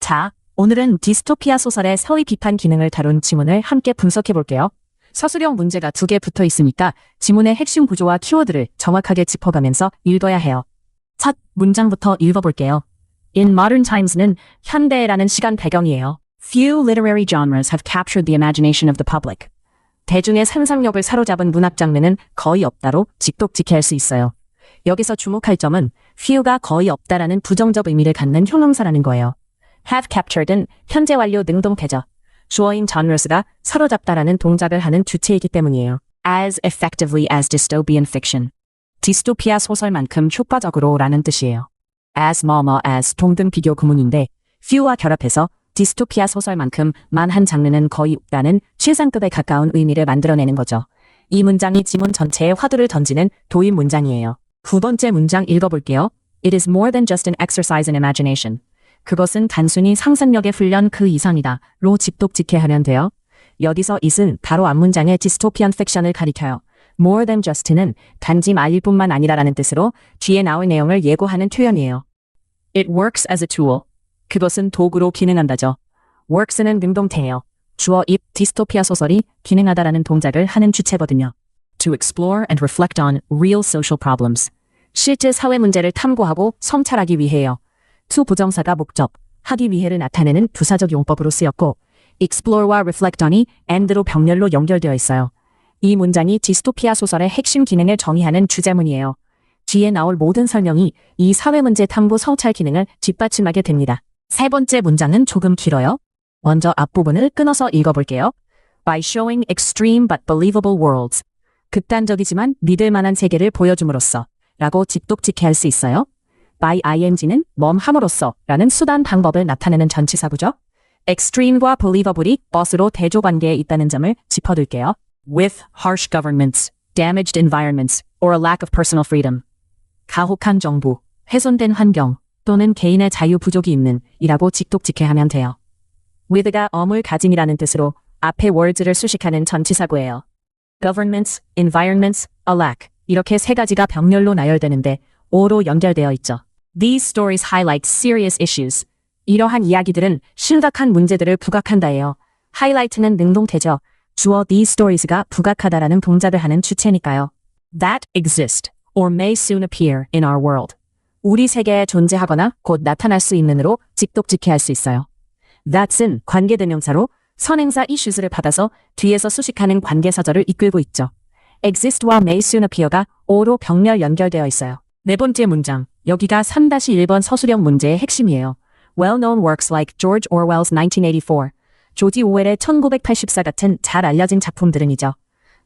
자, 오늘은 디스토피아 소설의 서의 비판 기능을 다룬 지문을 함께 분석해 볼게요. 서술형 문제가 2개 붙어 있으니까 지문의 핵심 구조와 키워드를 정확하게 짚어가면서 읽어야 해요. 첫 문장부터 읽어볼게요. In modern times는 현대라는 시간 배경이에요. Few literary genres have captured the imagination of the public. 대중의 상상력을 사로잡은 문학 장르는 거의 없다로 직독직해 할 수 있어요. 여기서 주목할 점은 few가 거의 없다라는 부정적 의미를 갖는 형용사라는 거예요. have captured은 현재 완료 능동태죠. 주어인 genres가 사로잡다라는 동작을 하는 주체이기 때문이에요. As effectively as dystopian fiction. 디스토피아 소설만큼 효과적으로 라는 뜻이에요. as as 동등 비교 구문인데 few와 결합해서 디스토피아 소설만큼 만한 장르는 거의 없다는 최상급에 가까운 의미를 만들어내는 거죠. 이 문장이 지문 전체에 화두를 던지는 도입 문장이에요. 두 번째 문장 읽어볼게요. It is more than just an exercise in imagination. 그것은 단순히 상상력의 훈련 그 이상이다 로 직독직해 하면 돼요. 여기서 it은 바로 앞문장의 디스토피안 픽션을 가리켜요. more than just는 단지 말일 뿐만 아니라라는 뜻으로 뒤에 나올 내용을 예고하는 표현이에요. It works as a tool. 그것은 도구로 기능한다죠. works는 능동태예요. 주어 입 디스토피아 소설이 기능하다라는 동작을 하는 주체거든요. To explore and reflect on real social problems. 실제 사회 문제를 탐구하고 성찰하기 위해요. to 부정사가 목적, 하기 위해를 나타내는 부사적 용법으로 쓰였고 explore와 reflect on이 and로 병렬로 연결되어 있어요. 이 문장이 디스토피아 소설의 핵심 기능을 정의하는 주제문이에요. 뒤에 나올 모든 설명이 이 사회 문제 탐구 성찰 기능을 뒷받침하게 됩니다. 세 번째 문장은 조금 길어요. 먼저 앞부분을 끊어서 읽어볼게요. By showing extreme but believable worlds. 극단적이지만 믿을 만한 세계를 보여줌으로써 라고 직독직해 할 수 있어요. by ing는 함으로써 라는 수단 방법을 나타내는 전치사구죠. extreme과 believable이 벗으로 대조관계에 있다는 점을 짚어둘게요. With harsh governments, damaged environments, or a lack of personal freedom. 가혹한 정부, 훼손된 환경, 또는 개인의 자유 부족이 있는 이라고 직독직해 하면 돼요. with가 어물 가짐이라는 뜻으로 앞에 words를 수식하는 전치사구예요. governments, environments, a lack 이렇게 세 가지가 병렬로 나열되는데 o로 연결되어 있죠. These stories highlight serious issues. 이러한 이야기들은 심각한 문제들을 부각한다예요. highlight는 능동태죠. 주어 these stories가 부각하다라는 동작을 하는 주체니까요. That exist or may soon appear in our world. 우리 세계에 존재하거나 곧 나타날 수 있는으로 직독직해 할 수 있어요. That은 관계대명사로 선행사 issues를 받아서 뒤에서 수식하는 관계사절을 이끌고 있죠. exist와 may soon appear가 o로 병렬 연결되어 있어요. 네 번째 문장, 여기가 3-1번 서술형 문제의 핵심이에요. Well-known works like George Orwell's 1984, 조지 오웰의 1984 같은 잘 알려진 작품들은이죠.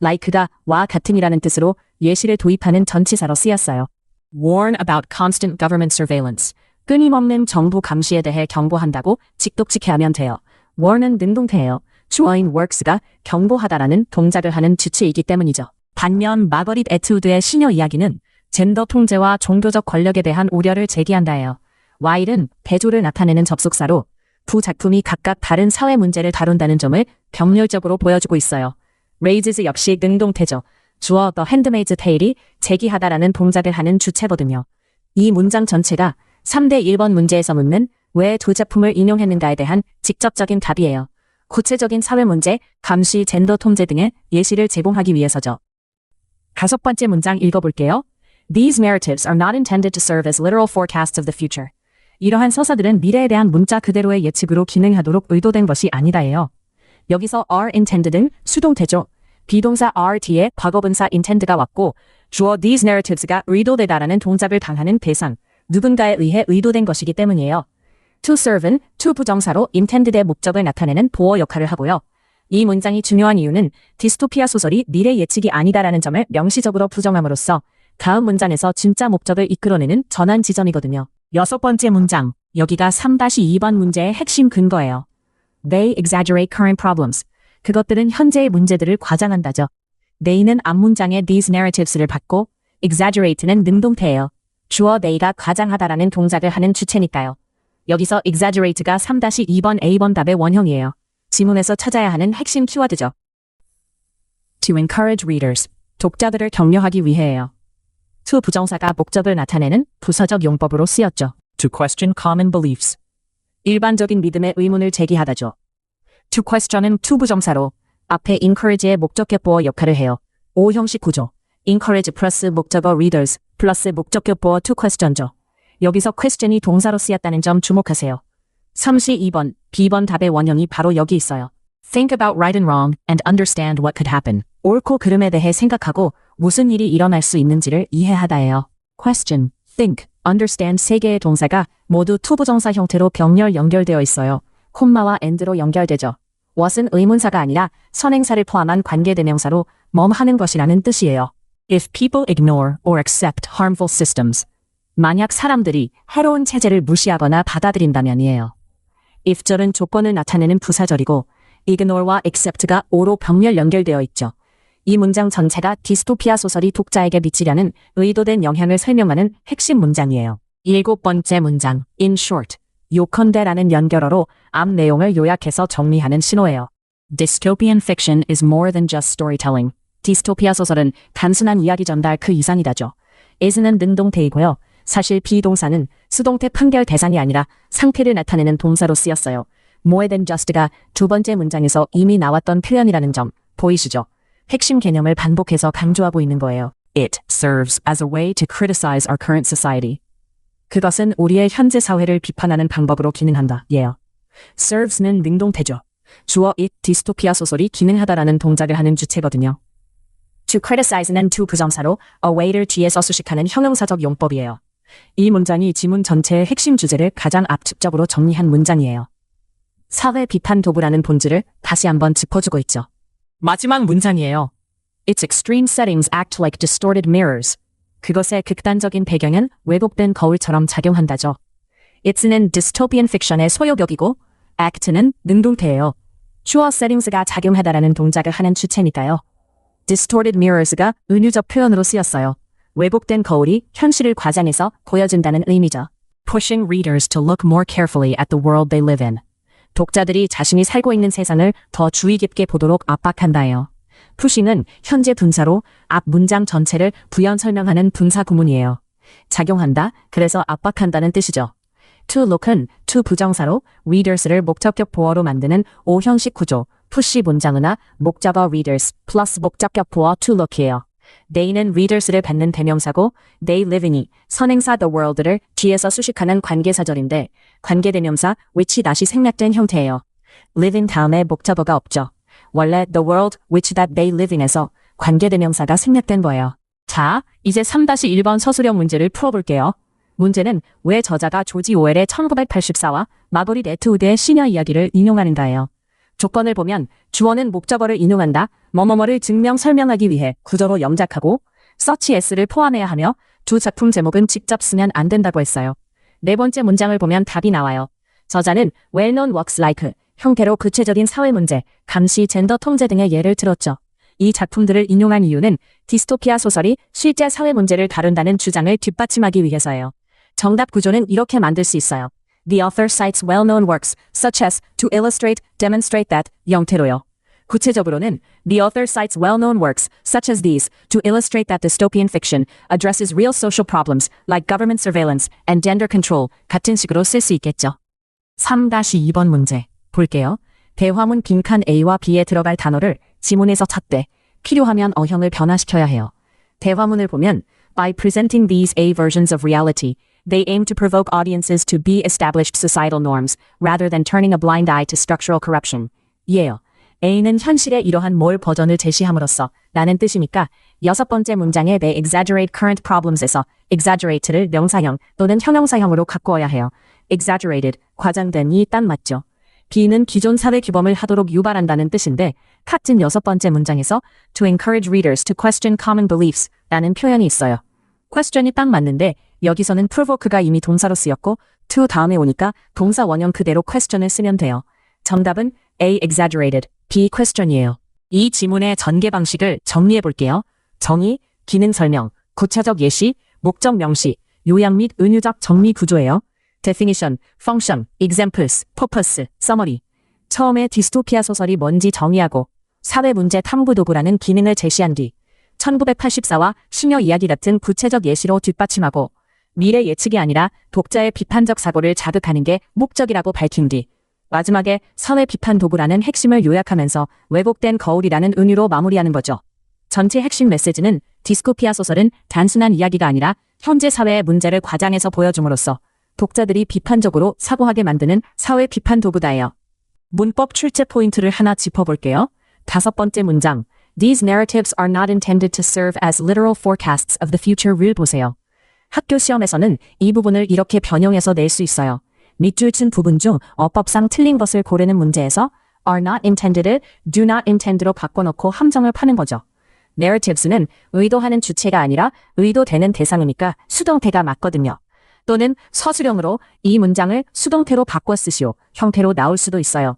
like가 와 같은이라는 뜻으로 예시를 도입하는 전치사로 쓰였어요. Warn about constant government surveillance. 끊임없는 정부 감시에 대해 경고한다고 직독직해 하면 돼요. warn은 능동태예요. 주어인 works가 경고하다라는 동작을 하는 주체이기 때문이죠. 반면 마거릿 애트우드의 시녀 이야기는 젠더 통제와 종교적 권력에 대한 우려를 제기한다예요. while은 대조를 나타내는 접속사로 두 작품이 각각 다른 사회 문제를 다룬다는 점을 병렬적으로 보여주고 있어요. raises 역시 능동태죠. 주어 The Handmaid's Tale이 제기하다라는 동작을 하는 주체거든요. 이 문장 전체가 3-1번 문제에서 묻는 왜 두 작품을 인용했는가에 대한 직접적인 답이에요. 구체적인 사회 문제, 감시, 젠더 통제 등의 예시를 제공하기 위해서죠. 5번째 문장 읽어볼게요. These narratives are not intended to serve as literal forecasts of the future. 이러한 서사들은 미래에 대한 문자 그대로의 예측으로 기능하도록 의도된 것이 아니다예요. 여기서 are intended은 수동태죠. 비동사 are 뒤에 과거분사 intend가 왔고 주어 these narratives가 의도되다라는 동작을 당하는 대상, 누군가에 의해 의도된 것이기 때문이에요. to serve는 to 부정사로 intended의 목적을 나타내는 보어 역할을 하고요. 이 문장이 중요한 이유는 디스토피아 소설이 미래 예측이 아니다라는 점을 명시적으로 부정함으로써 다음 문장에서 진짜 목적을 이끌어내는 전환 지점이거든요. 6번째 문장, 여기가 3-2번 문제의 핵심 근거예요. They exaggerate current problems. 그것들은 현재의 문제들을 과장한다죠. they는 앞문장의 these narratives를 받고 exaggerate는 능동태예요. 주어 they가 과장하다라는 동작을 하는 주체니까요. 여기서 exaggerate가 3-2번 A번 답의 원형이에요. 지문에서 찾아야 하는 핵심 키워드죠. To encourage readers. 독자들을 격려하기 위해예요. to 부정사가 목적을 나타내는 부사적 용법으로 쓰였죠. To question common beliefs. 일반적인 믿음에 의문을 제기하다죠. to question은 to 부정사로 앞에 encourage의 목적격보어 역할을 해요. O 형식 구조. encourage 플러스 목적어 readers 플러스 목적격보어 to question죠. 여기서 question이 동사로 쓰였다는 점 주목하세요. 32번, B번 답의 원형이 바로 여기 있어요. Think about right and wrong and understand what could happen. 옳고 그름에 대해 생각하고 무슨 일이 일어날 수 있는지를 이해하다예요. Question, think, understand 세 개의 동사가 모두 to 부정사 형태로 병렬 연결되어 있어요. 콤마와 and로 연결되죠. what은 의문사가 아니라 선행사를 포함한 관계대명사로 하는 것이라는 뜻이에요. If people ignore or accept harmful systems. 만약 사람들이 해로운 체제를 무시하거나 받아들인다면이에요. if절은 조건을 나타내는 부사절이고 ignore와 accept가 o로 병렬 연결되어 있죠. 이 문장 전체가 디스토피아 소설이 독자에게 미치려는 의도된 영향을 설명하는 핵심 문장이에요. 7번째 문장, in short. 요컨대라는 연결어로 앞 내용을 요약해서 정리하는 신호예요. Dystopian fiction is more than just storytelling. 디스토피아 소설은 단순한 이야기 전달 그 이상이다죠. is는 능동태이고요. 사실 비동사는 수동태 판결 대상이 아니라 상태를 나타내는 동사로 쓰였어요. more than just가 두 번째 문장에서 이미 나왔던 표현이라는 점 보이시죠? 핵심 개념을 반복해서 강조하고 있는 거예요. It serves as a way to criticize our current society. 그것은 우리의 현재 사회를 비판하는 방법으로 기능한다. 예요. serves는 능동태죠. 주어 it 디스토피아 소설이 기능하다라는 동작을 하는 주체거든요. to criticize는 to 부정사로 a way를 뒤에서 수식하는 형용사적 용법이에요. 이 문장이 지문 전체의 핵심 주제를 가장 압축적으로 정리한 문장이에요. 사회 비판 도구라는 본질을 다시 한번 짚어주고 있죠. 마지막 문장이에요. Its extreme settings act like distorted mirrors. 그것의 극단적인 배경은 왜곡된 거울처럼 작용한다죠. It's는 dystopian fiction의 소요격이고 act는 능동태예요. 주어 settings가 작용하다라는 동작을 하는 주체니까요. distorted mirrors가 은유적 표현으로 쓰였어요. 왜곡된 거울이 현실을 과장해서 보여준다는 의미죠. Pushing readers to look more carefully at the world they live in. 독자들이 자신이 살고 있는 세상을 더 주의 깊게 보도록 압박한다예요. pushing은 현재 분사로 앞 문장 전체를 부연 설명하는 분사 구문이에요. 작용한다, 그래서 압박한다는 뜻이죠. to look은 to 부정사로 readers를 목적격 보어로 만드는 O 형식 구조, push 문장은나 목적어 readers 플러스 목적격 보어 to look이에요. they는 readers를 받는 대명사고 they live in이 선행사 the world를 뒤에서 수식하는 관계사절인데 관계대명사 which이 다시 생략된 형태예요. live in 다음에 목적어가 없죠. 원래 the world which that they live in에서 관계대명사가 생략된 거예요. 자, 이제 3-1번 서술형 문제를 풀어볼게요. 문제는 왜 저자가 조지 오웰의 1984와 마거릿 애트우드의 시녀 이야기를 인용하는가예요. 조건을 보면 주어는 목적어를 인용한다, 뭐뭐뭐를 증명 설명하기 위해 구조로 영작하고 such as를 포함해야 하며 두 작품 제목은 직접 쓰면 안 된다고 했어요. 네 번째 문장을 보면 답이 나와요. 저자는 well-known works like 형태로 구체적인 사회 문제, 감시, 젠더 통제 등의 예를 들었죠. 이 작품들을 인용한 이유는 디스토피아 소설이 실제 사회 문제를 다룬다는 주장을 뒷받침하기 위해서예요. 정답 구조는 이렇게 만들 수 있어요. The author cites well-known works, such as to illustrate, demonstrate that 형태로요. 구체적으로는 The author cites well-known works, such as these, to illustrate that dystopian fiction addresses real social problems like government surveillance and gender control 같은 식으로 쓸 수 있겠죠. 3-2번 문제 볼게요. 대화문 빈칸 A와 B에 들어갈 단어를 지문에서 찾되 필요하면 어형을 변화시켜야 해요. 대화문을 보면 By presenting these A versions of reality, they aim to provoke audiences to be established societal norms rather than turning a blind eye to structural corruption. 이에요. A는 현실의 이러한 뭘 버전을 제시함으로써 라는 뜻이니까 여섯 번째 문장의 they exaggerate current problems에서 exaggerate를 명사형 또는 형용사형으로 바꾸어야 해요. exaggerated, 과장된이 딱 맞죠. B는 기존 사회 규범을 하도록 유발한다는 뜻인데 같은 여섯 번째 문장에서 to encourage readers to question common beliefs 라는 표현이 있어요. question이 딱 맞는데 여기서는 provoke가 이미 동사로 쓰였고 to 다음에 오니까 동사 원형 그대로 question을 쓰면 돼요. 정답은 A. exaggerated, B. question이에요. 이 지문의 전개 방식을 정리해 볼게요. 정의, 기능 설명, 구체적 예시, 목적 명시, 요약 및 은유적 정리 구조예요. definition, function, examples, purpose, summary. 처음에 디스토피아 소설이 뭔지 정의하고 사회 문제 탐구 도구라는 기능을 제시한 뒤 1984와 시녀 이야기 같은 구체적 예시로 뒷받침하고 미래 예측이 아니라 독자의 비판적 사고를 자극하는 게 목적이라고 밝힌 뒤 마지막에 사회 비판 도구라는 핵심을 요약하면서 왜곡된 거울이라는 은유로 마무리하는 거죠. 전체 핵심 메시지는 디스토피아 소설은 단순한 이야기가 아니라 현재 사회의 문제를 과장해서 보여줌으로써 독자들이 비판적으로 사고하게 만드는 사회 비판 도구다예요. 문법 출제 포인트를 하나 짚어볼게요. 5번째 문장. These narratives are not intended to serve as literal forecasts of the future를 보세요. 학교 시험에서는 이 부분을 이렇게 변형해서 낼 수 있어요. 밑줄 친 부분 중 어법상 틀린 것을 고르는 문제에서 are not intended을 do not intend로 바꿔놓고 함정을 파는 거죠. narratives는 의도하는 주체가 아니라 의도되는 대상이니까 수동태가 맞거든요. 또는 서술형으로 이 문장을 수동태로 바꿔 쓰시오 형태로 나올 수도 있어요.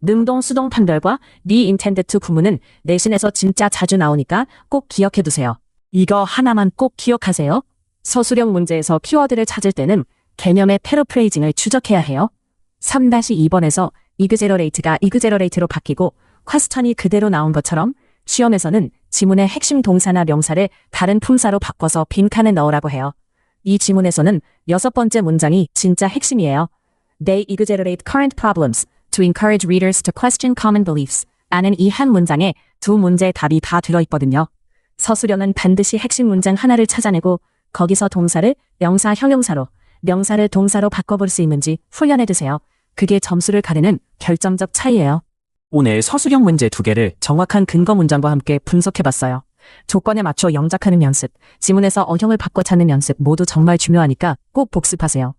능동 수동 판별과 the intended to 구문은 내신에서 진짜 자주 나오니까 꼭 기억해두세요. 이거 하나만 꼭 기억하세요. 서술형 문제에서 키워드를 찾을 때는 개념의 패러프레이징을 추적해야 해요. 3-2번에서 exagerate가 exaggerate로 바뀌고 question이 그대로 나온 것처럼 시험에서는 지문의 핵심 동사나 명사를 다른 품사로 바꿔서 빈칸에 넣으라고 해요. 이 지문에서는 6번째 문장이 진짜 핵심이에요. They exaggerate current problems to encourage readers to question common beliefs 라는 이 한 문장에 두 문제의 답이 다 들어있거든요. 서술형은 반드시 핵심 문장 하나를 찾아내고 거기서 동사를 명사 형용사로, 명사를 동사로 바꿔볼 수 있는지 훈련해두세요. 그게 점수를 가르는 결정적 차이예요. 오늘 서술형 문제 2개를 정확한 근거 문장과 함께 분석해봤어요. 조건에 맞춰 영작하는 연습, 지문에서 어형을 바꿔 찾는 연습 모두 정말 중요하니까 꼭 복습하세요.